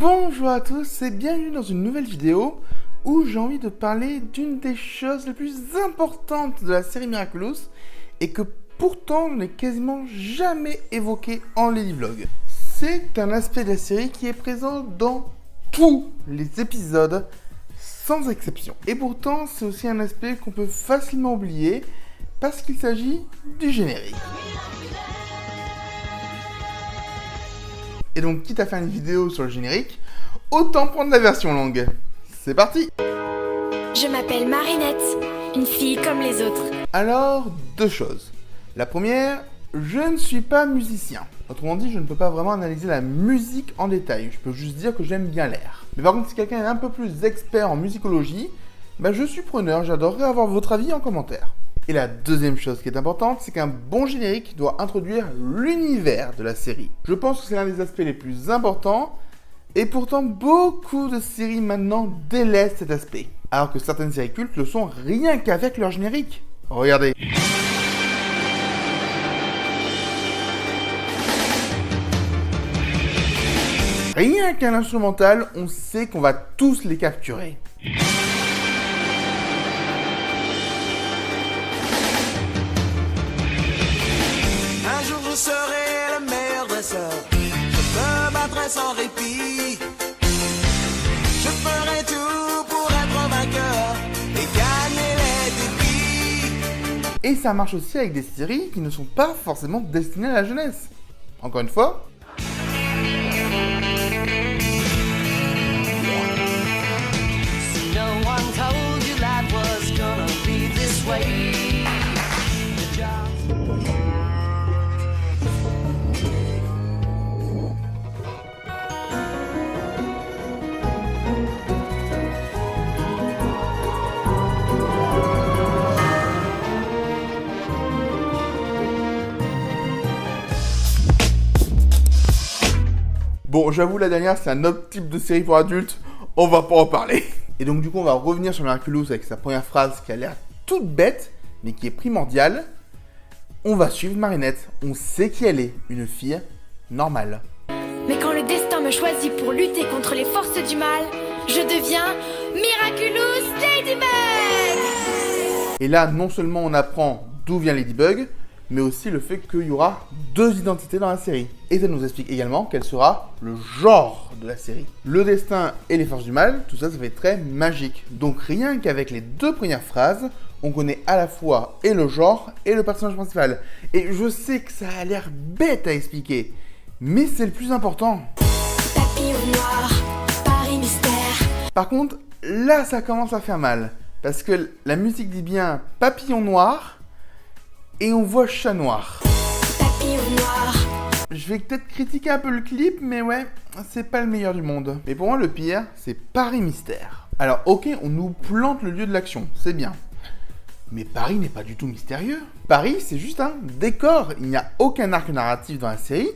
Bonjour à tous et bienvenue dans une nouvelle vidéo où j'ai envie de parler d'une des choses les plus importantes de la série Miraculous et que pourtant je n'ai quasiment jamais évoqué en Ladyvlog. C'est un aspect de la série qui est présent dans tous les épisodes sans exception. Et pourtant c'est aussi un aspect qu'on peut facilement oublier parce qu'il s'agit du générique. Et donc, quitte à faire une vidéo sur le générique, autant prendre la version longue. C'est parti! Je m'appelle Marinette, une fille comme les autres. Alors, deux choses. La première, je ne suis pas musicien. Autrement dit, je ne peux pas vraiment analyser la musique en détail. Je peux juste dire que j'aime bien l'air. Mais par contre, si quelqu'un est un peu plus expert en musicologie, je suis preneur, j'adorerais avoir votre avis en commentaire. Et la deuxième chose qui est importante, c'est qu'un bon générique doit introduire l'univers de la série. Je pense que c'est l'un des aspects les plus importants, et pourtant beaucoup de séries maintenant délaissent cet aspect. Alors que certaines séries cultes le sont rien qu'avec leur générique. Regardez. Rien qu'un instrumental, on sait qu'on va tous les capturer. Je serai le meilleur dresseur, je me battrai sans répit. Je ferai tout pour être vainqueur et gagner les défis. Et ça marche aussi avec des séries qui ne sont pas forcément destinées à la jeunesse. Encore une fois. No one told you life was gonna be this way. Bon, j'avoue, la dernière, c'est un autre type de série pour adultes, on va pas en parler. Et donc, du coup, on va revenir sur Miraculous avec sa première phrase qui a l'air toute bête, mais qui est primordiale. On va suivre Marinette, on sait qui elle est, une fille normale. Mais quand le destin me choisit pour lutter contre les forces du mal, je deviens Miraculous Ladybug! Et là, non seulement on apprend d'où vient Ladybug, mais aussi le fait qu'il y aura deux identités dans la série. Et ça nous explique également quel sera le genre de la série. Le destin et les forces du mal, tout ça, ça fait très magique. Donc rien qu'avec les deux premières phrases, on connaît à la fois et le genre et le personnage principal. Et je sais que ça a l'air bête à expliquer, mais c'est le plus important. Papillon noir, Paris mystère. Par contre, là ça commence à faire mal, parce que la musique dit bien papillon noir, et on voit chat noir. Papillon noir. Je vais peut-être critiquer un peu le clip, mais ouais, c'est pas le meilleur du monde. Mais pour moi, le pire, c'est Paris Mystère. Alors, ok, on nous plante le lieu de l'action, c'est bien. Mais Paris n'est pas du tout mystérieux. Paris, c'est juste un décor. Il n'y a aucun arc narratif dans la série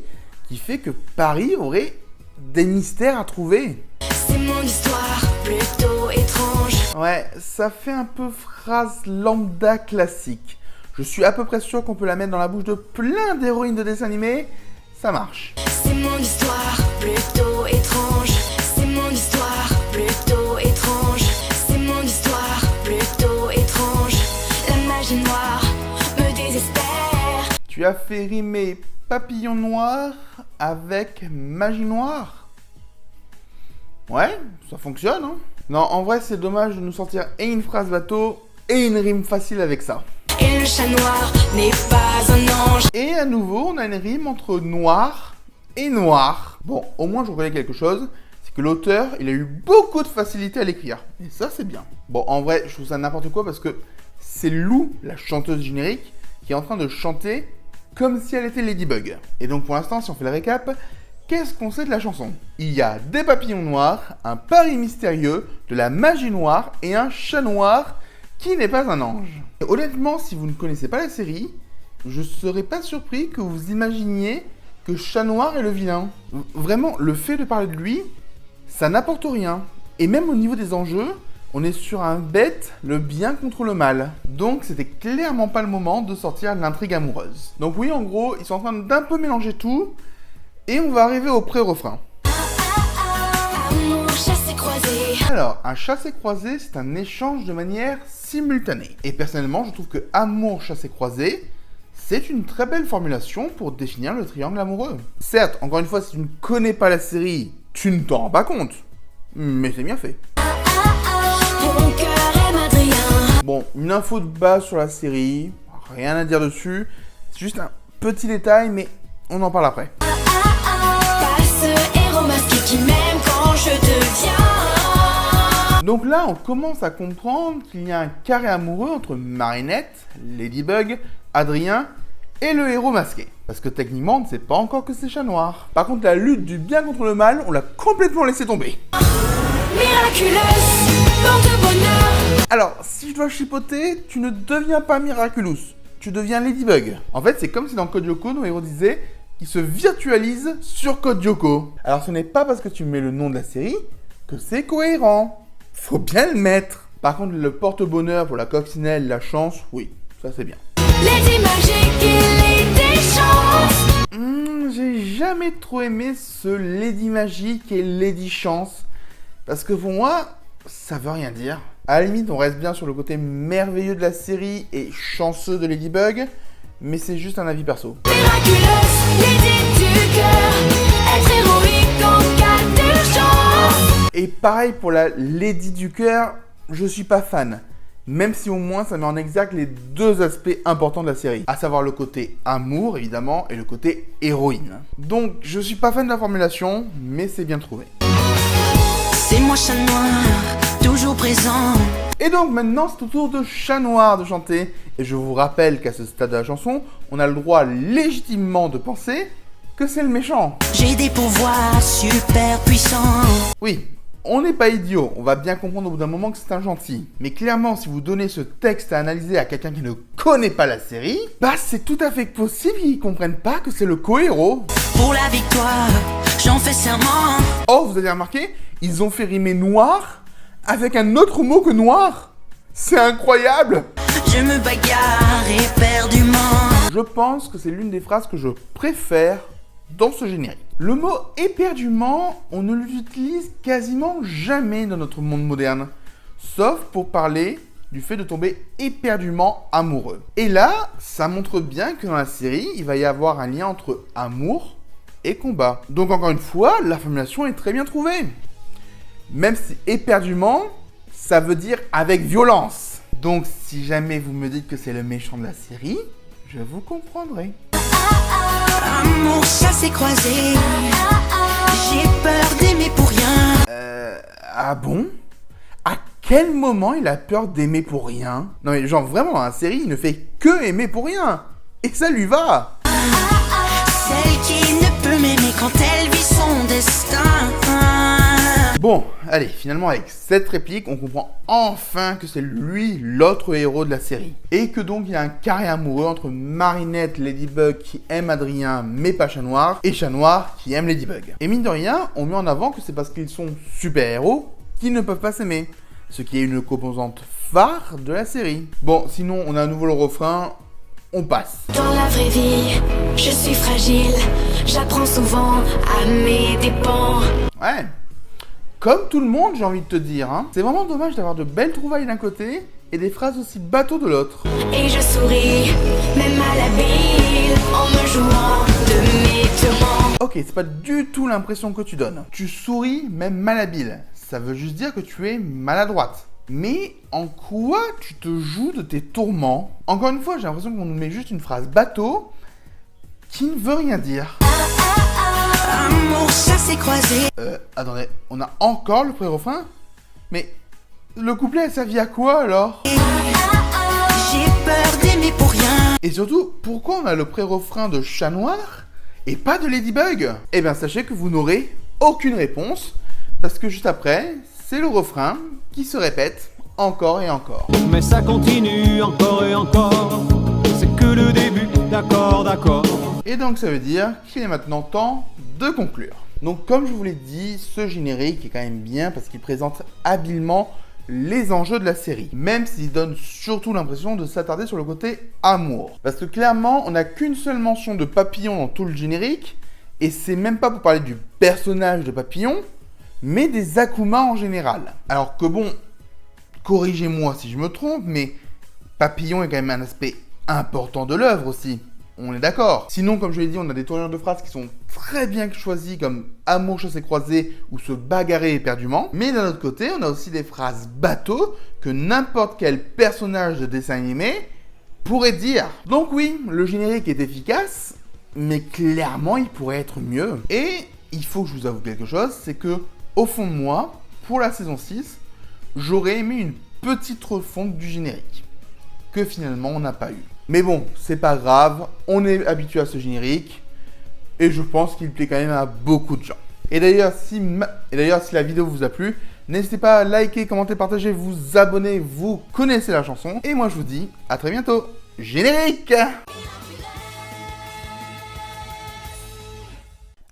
qui fait que Paris aurait des mystères à trouver. C'est mon histoire, plutôt étrange. Ouais, ça fait un peu phrase lambda classique. Je suis à peu près sûr qu'on peut la mettre dans la bouche de plein d'héroïnes de dessins animés. Ça marche. C'est mon histoire, plutôt étrange. C'est mon histoire, plutôt étrange. C'est mon histoire, plutôt étrange. La magie noire me désespère. Tu as fait rimer papillon noir avec magie noire? Ouais, ça fonctionne, hein? Non, en vrai, c'est dommage de nous sortir et une phrase bateau et une rime facile avec ça. Et le chat noir n'est pas un ange. Et à nouveau, on a une rime entre noir et noir. Bon, au moins, je reconnais quelque chose, c'est que l'auteur, il a eu beaucoup de facilité à l'écrire. Et ça, c'est bien. Bon, en vrai, je trouve ça n'importe quoi parce que c'est Lou, la chanteuse générique, qui est en train de chanter comme si elle était Ladybug. Et donc, pour l'instant, si on fait le récap, qu'est-ce qu'on sait de la chanson? Il y a des papillons noirs, un Paris mystérieux, de la magie noire et un chat noir qui n'est pas un ange. Et honnêtement, si vous ne connaissez pas la série, je serais pas surpris que vous imaginiez que Chat Noir est le vilain. Vraiment, le fait de parler de lui, ça n'apporte rien. Et même au niveau des enjeux, on est sur un bête, le bien contre le mal. Donc c'était clairement pas le moment de sortir l'intrigue amoureuse. Donc oui, en gros, ils sont en train d'un peu mélanger tout, et on va arriver au pré-refrain. Alors, un chassé-croisé, c'est un échange de manière simultanée. Et personnellement, je trouve que amour chassé-croisé, c'est une très belle formulation pour définir le triangle amoureux. Certes, encore une fois, si tu ne connais pas la série, tu ne t'en rends pas compte. Mais c'est bien fait. Mon cœur aime Adrien. Bon, une info de base sur la série, rien à dire dessus. C'est juste un petit détail, mais on en parle après. Pas ce héros masqué qui m'aime quand je deviens. Donc là, on commence à comprendre qu'il y a un carré amoureux entre Marinette, Ladybug, Adrien et le héros masqué. Parce que techniquement, on ne sait pas encore que c'est Chat Noir. Par contre, la lutte du bien contre le mal, on l'a complètement laissé tomber. Miraculeuse, porte-bonheur. Alors, si je dois chipoter, tu ne deviens pas Miraculous, tu deviens Ladybug. En fait, c'est comme si dans Code Lyoko, nos héros disaient qu'ils se virtualisent sur Code Lyoko. Alors, ce n'est pas parce que tu mets le nom de la série que c'est cohérent. Faut bien le mettre. Par contre, le porte-bonheur pour la coccinelle, la chance, oui, ça c'est bien. Lady magique et Lady chance. J'ai jamais trop aimé ce Lady Magique et Lady Chance. Parce que pour moi, ça veut rien dire. À la limite, on reste bien sur le côté merveilleux de la série et chanceux de Ladybug. Mais c'est juste un avis perso. Miraculeuse, Lady du cœur. Être héroïque en cas d'urgence. Et pareil pour la Lady du cœur, je suis pas fan. Même si au moins ça met en exergue les deux aspects importants de la série. À savoir le côté amour, évidemment, et le côté héroïne. Donc, je suis pas fan de la formulation, mais c'est bien trouvé. C'est moi Chat Noir, toujours présent. Et donc maintenant, c'est au tour de Chat Noir de chanter. Et je vous rappelle qu'à ce stade de la chanson, on a le droit légitimement de penser que c'est le méchant. J'ai des pouvoirs super puissants. Oui, on n'est pas idiot, on va bien comprendre au bout d'un moment que c'est un gentil. Mais clairement, si vous donnez ce texte à analyser à quelqu'un qui ne connaît pas la série, bah c'est tout à fait possible qu'ils comprennent pas que c'est le co-héros. Pour la victoire, j'en fais serment. Oh, vous avez remarqué, ils ont fait rimer noir avec un autre mot que noir. C'est incroyable. Je me bagarre éperdument. Je pense que c'est l'une des phrases que je préfère dans ce générique. Le mot éperdument, on ne l'utilise quasiment jamais dans notre monde moderne, sauf pour parler du fait de tomber éperdument amoureux. Et là, ça montre bien que dans la série, il va y avoir un lien entre amour et combat. Donc encore une fois, la formulation est très bien trouvée. Même si éperdument, ça veut dire avec violence. Donc si jamais vous me dites que c'est le méchant de la série, je vous comprendrai. Amour chassé croisé. J'ai peur d'aimer pour rien. Ah bon? À quel moment il a peur d'aimer pour rien? Non mais genre vraiment, dans la série, il ne fait que aimer pour rien. Et ça lui va. Celle qui ne peut m'aimer quand elle vit son destin. Bon, allez, finalement avec cette réplique, on comprend enfin que c'est lui l'autre héros de la série. Et que donc il y a un carré amoureux entre Marinette, Ladybug qui aime Adrien mais pas Chat Noir, et Chat Noir qui aime Ladybug. Et mine de rien, on met en avant que c'est parce qu'ils sont super-héros qu'ils ne peuvent pas s'aimer. Ce qui est une composante phare de la série. Bon, sinon on a à nouveau le refrain, on passe. Dans la vraie vie, je suis fragile. J'apprends souvent à mes dépens. Ouais. Comme tout le monde, j'ai envie de te dire, hein. C'est vraiment dommage d'avoir de belles trouvailles d'un côté et des phrases aussi bateaux de l'autre. Et je souris, même malhabile, en me jouant de mes tourments. Ok, c'est pas du tout l'impression que tu donnes. Tu souris, même malhabile. Ça veut juste dire que tu es maladroite. Mais en quoi tu te joues de tes tourments? Encore une fois, j'ai l'impression qu'on nous met juste une phrase bateau qui ne veut rien dire. Amour chassé croisé. Attendez, on a encore le pré-refrain? Mais le couplet a servi à quoi alors? J'ai peur d'aimer pour rien. Et surtout, pourquoi on a le pré-refrain de Chat Noir et pas de Ladybug? Eh bien, sachez que vous n'aurez aucune réponse, parce que juste après, c'est le refrain qui se répète encore et encore. Mais ça continue encore et encore. C'est que le début, d'accord, d'accord. Et donc ça veut dire qu'il est maintenant temps de conclure. Donc comme je vous l'ai dit, ce générique est quand même bien parce qu'il présente habilement les enjeux de la série. Même s'il donne surtout l'impression de s'attarder sur le côté amour. Parce que clairement, on n'a qu'une seule mention de Papillon dans tout le générique. Et c'est même pas pour parler du personnage de Papillon, mais des Akuma en général. Alors que bon, corrigez-moi si je me trompe, mais papillon est quand même un aspect important de l'œuvre aussi. On est d'accord. Sinon, comme je l'ai dit, on a des tournures de phrases qui sont très bien choisies, comme amour chassé croisé ou se bagarrer éperdument. Mais d'un autre côté, on a aussi des phrases bateaux que n'importe quel personnage de dessin animé pourrait dire. Donc oui, le générique est efficace, mais clairement, il pourrait être mieux. Et il faut que je vous avoue quelque chose, c'est que, au fond de moi, pour la saison 6, j'aurais aimé une petite refonte du générique, que finalement on n'a pas eu. Mais bon, c'est pas grave, on est habitué à ce générique, et je pense qu'il plaît quand même à beaucoup de gens. Et d'ailleurs, si la vidéo vous a plu, n'hésitez pas à liker, commenter, partager, vous abonner, vous connaissez la chanson. Et moi je vous dis à très bientôt. Générique!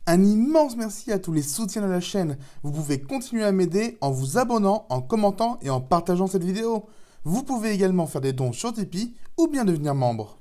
Un immense merci à tous les soutiens de la chaîne. Vous pouvez continuer à m'aider en vous abonnant, en commentant et en partageant cette vidéo. Vous pouvez également faire des dons sur Tipeee ou bien devenir membre.